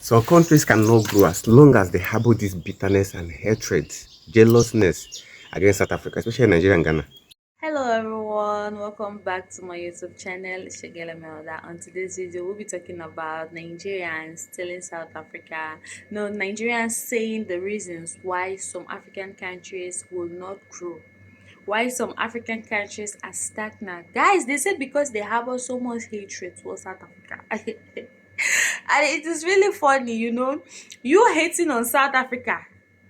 Some countries cannot grow as long as they harbor this bitterness and hatred, jealousness against South Africa, especially Nigeria and Ghana. Hello everyone, welcome back to my YouTube channel, Shagela Melda. On today's video, we'll be talking about Nigerians telling South Africa, no, Nigerians saying the reasons why some African countries will not grow, why some African countries are stagnant. Guys, they said because they harbor so much hatred towards South Africa. And it is really funny, you hating on South Africa.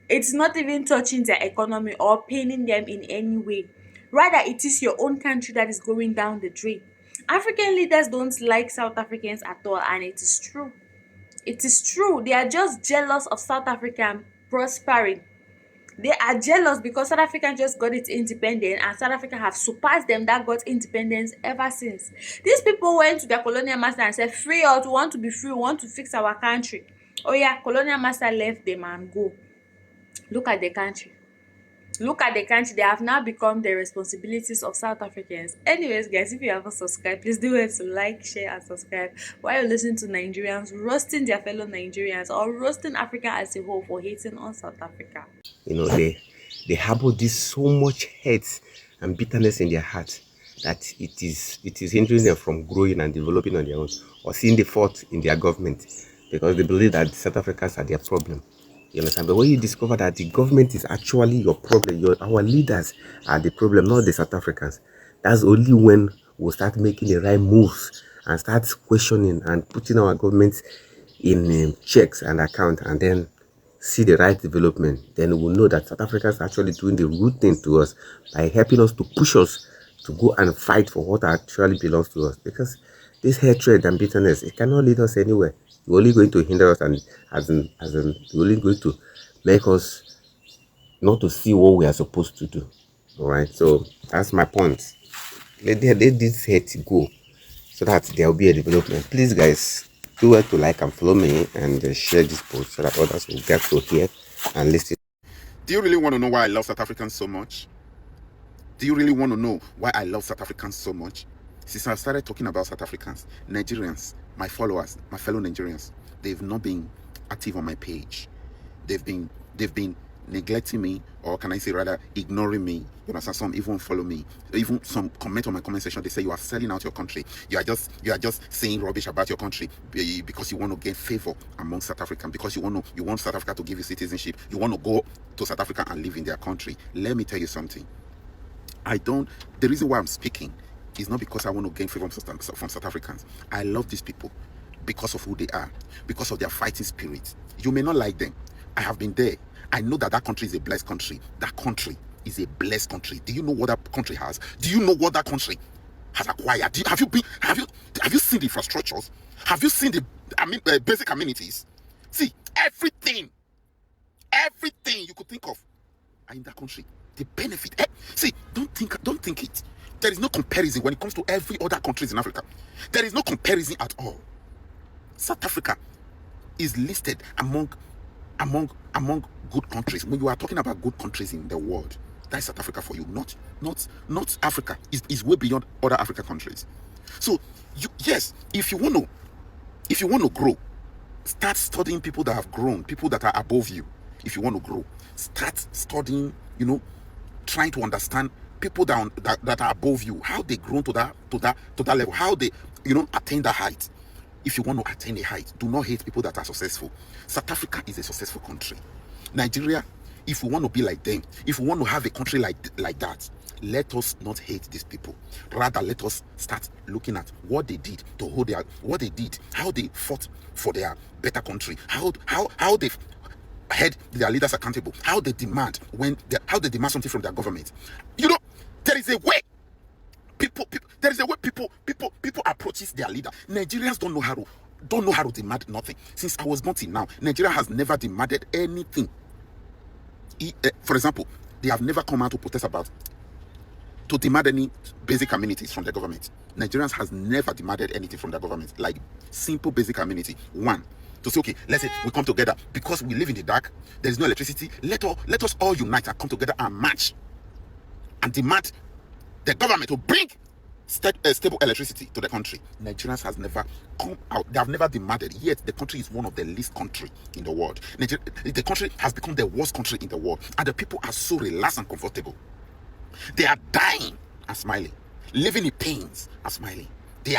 It's not even touching their economy or paining them in any way. Rather, it is your own country that is going down the drain. African leaders don't like South Africans at all, and it is true. It is true. They are just jealous of South Africa prospering. They are jealous because South Africa just got its independence and South Africa have surpassed them that got independence ever since. These people went to their colonial master and said, free us, we want to be free, we want to fix our country. Oh yeah, colonial master left them and go. Look at the country. Look at the country. They have now become the responsibilities of South Africans. Anyways, guys, if you haven't subscribed, please do it to like, share, and subscribe while you're listening to Nigerians roasting their fellow Nigerians or roasting Africa as a whole for hating on South Africa. They harbor this so much hate and bitterness in their heart that it is hindering them from growing and developing on their own or seeing the fault in their government because they believe that South Africans are their problem. You understand? But when you discover that the government is actually your problem, our leaders are the problem, not the South Africans, that's only when we'll start making the right moves and start questioning and putting our government in checks and account and then see the right development. Then we'll know that South Africans are actually doing the good thing to us by helping us to push us to go and fight for what actually belongs to us. Because this hatred and bitterness, it cannot lead us anywhere. It's only going to hinder us and it's only going to make us not to see what we are supposed to do. All right, so that's my point. Let this hate go so that there will be a development. Please, guys, do well to like and follow me and share this post so that others will get to hear and listen. Do you really want to know why I love South Africans so much? Do you really want to know why I love South Africans so much? Since I started talking about South Africans, Nigerians, my followers, my fellow Nigerians, they've not been active on my page. They've been neglecting me, or can I say rather ignoring me. You understand? Some even follow me, even some comment on my comment section. They say you are selling out your country. You are just saying rubbish about your country because you want to gain favor among South Africans, because you want South Africa to give you citizenship. You want to go to South Africa and live in their country. Let me tell you something. The reason why I'm speaking is not because I want to gain favor from South Africans. I love these people because of who they are, because of their fighting spirit. You may not like them. I have been there. I know that country is a blessed country. That country is a blessed country. Do you know what that country has? Do you know what that country has acquired? Have you seen the infrastructures? Have you seen the basic amenities? See, everything you could think of are in that country. The benefit. See, don't think it. There is no comparison when it comes to every other countries in Africa. There is no comparison at all. South Africa is listed among good countries. When you are talking about good countries in the world, that's South Africa for you. Not Africa. Is way beyond other African countries. So yes, if you want to grow, start studying people that have grown, people that are above you. If you want to grow, start studying, trying to understand people that are above you, how they grown to that level, how they attain that height. If you want to attain a height, do not hate people that are successful. South Africa is a successful country. Nigeria, if we want to be like them, if we want to have a country like that, let us not hate these people. Rather, let us start looking at what they did to hold what they did, how they fought for their better country, how they held their leaders accountable, how they demand something from their government. There is a way people approaches their leader. Nigerians don't know how to demand nothing. Since I was born till now, Nigeria has never demanded anything. For example, they have never come out to protest to demand any basic amenities from the government. Nigerians has never demanded anything from the government, like simple basic amenity. One, to say, okay, let's say we come together because we live in the dark, there is no electricity. Let us all unite and come together and march and demand the government to bring stable electricity to the country. Nigerians has never come out. They have never demanded. Yet the country is one of the least country in the world. The country has become the worst country in the world, and the people are so relaxed and comfortable. They are dying and smiling, living in pains and smiling. The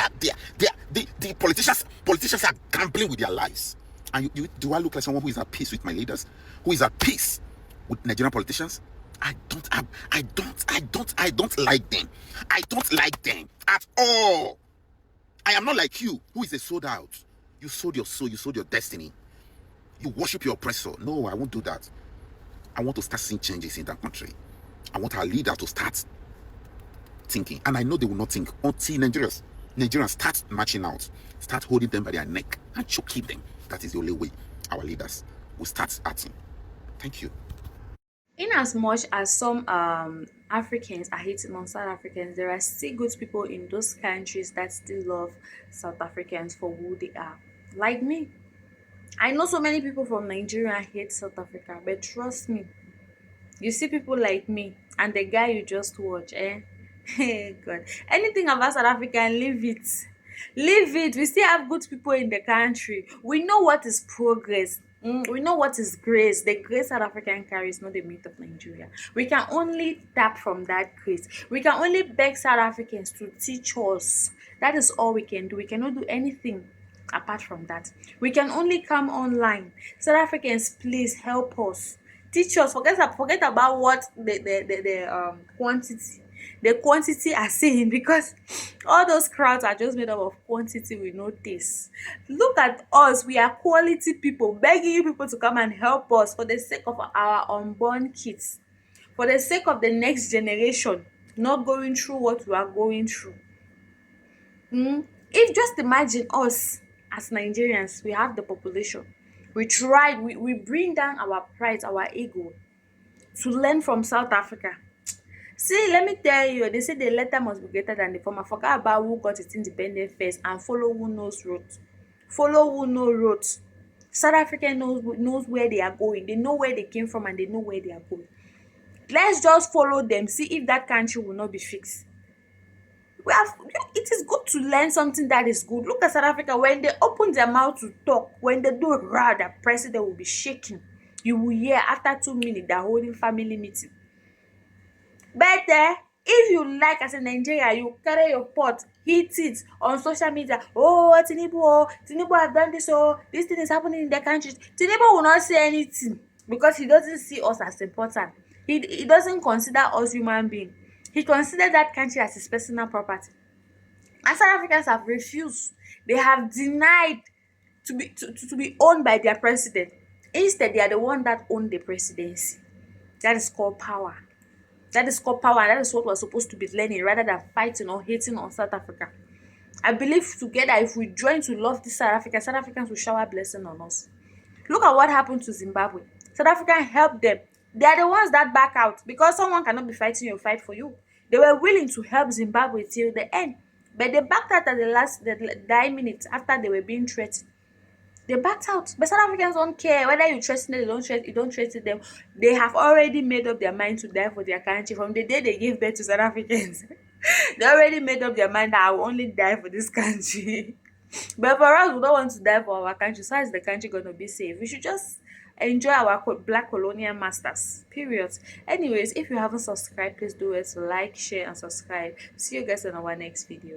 politicians are gambling with their lives. And do I look like someone who is at peace with my leaders? Who is at peace with Nigerian politicians? I don't like them. I don't like them at all. I am not like you, who is a sold out. You sold your soul, you sold your destiny. You worship your oppressor. No, I won't do that. I want to start seeing changes in that country. I want our leader to start thinking. And I know they will not think until Nigerians start marching out, start holding them by their neck and choking them. That is the only way our leaders will start acting. Thank you. In as much as some Africans are hating on South Africans, there are still good people in those countries that still love South Africans for who they are. Like me. I know so many people from Nigeria hate South Africa, but trust me, you see people like me and the guy you just watch, eh? Hey God. Anything about South Africa, leave it. Leave it. We still have good people in the country. We know what is progress. We know what is grace. The grace South African carries, not the myth of Nigeria. We can only tap from that grace. We can only beg South Africans to teach us. That is all we can do. We cannot do anything apart from that. We can only come online. South Africans, please help us. Teach us. Forget about what the quantity, the quantity are saying, because all those crowds are just made up of quantity with no taste. Look at us. We are quality people, begging you people to come and help us for the sake of our unborn kids, for the sake of the next generation not going through what we are going through. If just imagine us as Nigerians, we have the population, we try, we bring down our pride, our ego, to learn from South Africa. See, let me tell you, they say the letter must be greater than the former. Forget about who got its independence first and follow who knows road. Follow who knows road. South Africa knows where they are going. They know where they came from and they know where they are going. Let's just follow them, see if that country will not be fixed. It is good to learn something that is good. Look at South Africa, when they open their mouth to talk, when they do rah, the president will be shaking. You will hear after 2 minutes they're holding family meeting. But if you like, as a Nigeria, you carry your pot, hit it on social media. Oh, Tinubu have done this. Oh, this thing is happening in their country. Tinubu will not say anything because he doesn't see us as important. He doesn't consider us human being. He considers that country as his personal property. And South Africans have refused. They have denied to be owned by their president. Instead, they are the one that own the presidency. That is called power. That is called power, and that is what we're supposed to be learning rather than fighting or hating on South Africa. I believe together, if we join to love this South Africa, South Africans will shower blessing on us. Look at what happened to Zimbabwe. South Africa helped them. They are the ones that back out because someone cannot be fighting your fight for you. They were willing to help Zimbabwe till the end, but they backed out at the dying minutes after they were being threatened. They backed out. But South Africans don't care whether you trust them, you don't trust them. They have already made up their mind to die for their country from the day they gave birth to South Africans. They already made up their mind that I will only die for this country. But for us, we don't want to die for our country. So how is the country gonna be safe? We should just enjoy our black colonial masters. Period. Anyways, if you haven't subscribed, please do it. Like, share, and subscribe. See you guys in our next video.